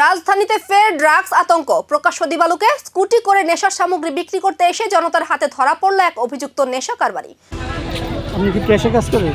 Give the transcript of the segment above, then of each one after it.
রাজধানীতে ফের ড্রাগস আতঙ্ক। প্রকাশ্য দিবালোকে স্কুটি করে নেশার সামগ্রী বিক্রি করতে এসে জনতার হাতে ধরা পড়ল এক অভিযুক্ত নেশা কারবারি। আপনি কি প্রেসে কাজ করেন?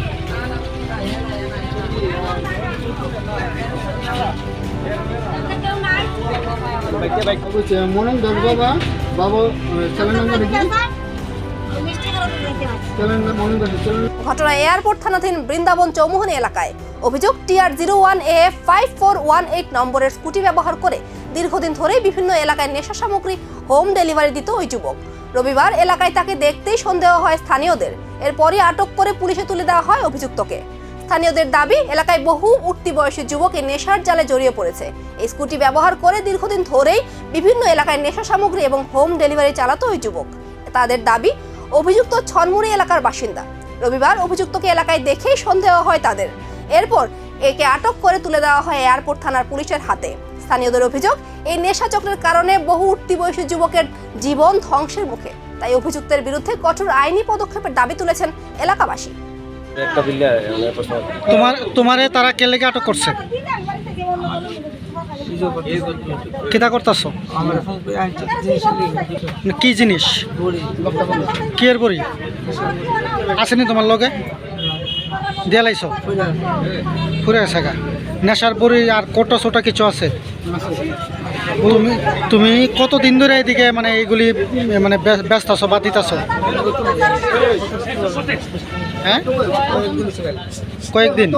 ঘটনা এয়ারপোর্ট থানাধীন বৃন্দাবন চৌমুহনী এলাকায়। অভিযোগ TR01AF5418 নম্বরের স্কুটি ব্যবহার করে দীর্ঘদিন ধরেই বিভিন্ন এলাকায় নেশা সামগ্রী হোম ডেলিভারি দিত ওই যুবক। রবিবার এলাকায় তাকে দেখতেই সন্দেহ হয় স্থানীয়দের। এরপরই আটক করে পুলিশে তুলে দেওয়া হয় অভিযুক্তকে। স্থানীয়দের দাবি, এলাকায় বহু উঠতি বয়সী যুবক এই নেশার জালে জড়িয়ে পড়েছে। এই স্কুটি ব্যবহার করে দীর্ঘদিন ধরেই বিভিন্ন এলাকায় নেশা সামগ্রী এবং হোম ডেলিভারি চালাতো ওই যুবক। তাদের দাবি, অভিযুক্ত ছনমুড়ি এলাকার বাসিন্দা। রবিবার অভিযুক্তকে এলাকায় দেখেই সন্দেহ হয় তাদের। এরপর একে আটক করে তুলে দেওয়া হয় এয়ারপোর্ট থানার পুলিশের হাতে। স্থানীয়দের অভিযোগ, এই নেশা চক্রের কারণে বহু উঠতি বয়সী যুবকের জীবন ধ্বংসের মুখে। তাই অভিযুক্তের বিরুদ্ধে কঠোর আইনি পদক্ষেপের দাবি তুলেছেন এলাকাবাসী। তোমারে তারা কে লেগে আটক করছে? কিতা করতেছো? কি জিনিস? কি এর বড়ি আসেনি তোমার লগে? দিয়ে লাইছো ফুরে গেছে গা। নেশার বড়ি আর কোটা ছোটা কিছু আছে? তুমি কতদিন ধরে এদিকে মানে এইগুলি মানে ব্যস্ত আছো বা দিতেছ? হ্যাঁ, কয়েকদিন।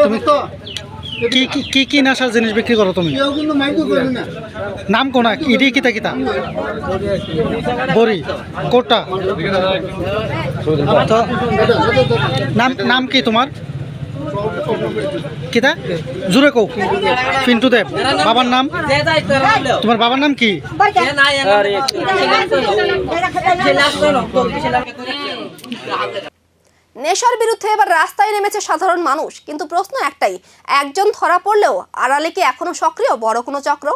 তুমি কি কি কি নেশার জিনিস বিক্রি করো তুমি? নাম কোনা ইডি কিতা কিতা? বড়ি কোটা। তো নাম কি তোমার? কিতা জুড়ে কৌ? পিন্টু দেব। বাবার নাম? তোমার বাবার নাম কি? নেশার বিরুদ্ধে এবার রাস্তায় নেমেছে সাধারণ মানুষ। কিন্তু প্রশ্ন একটাই, একজন ধরা পড়লেও আড়ালে কি এখনো সক্রিয় বড় কোনো চক্র?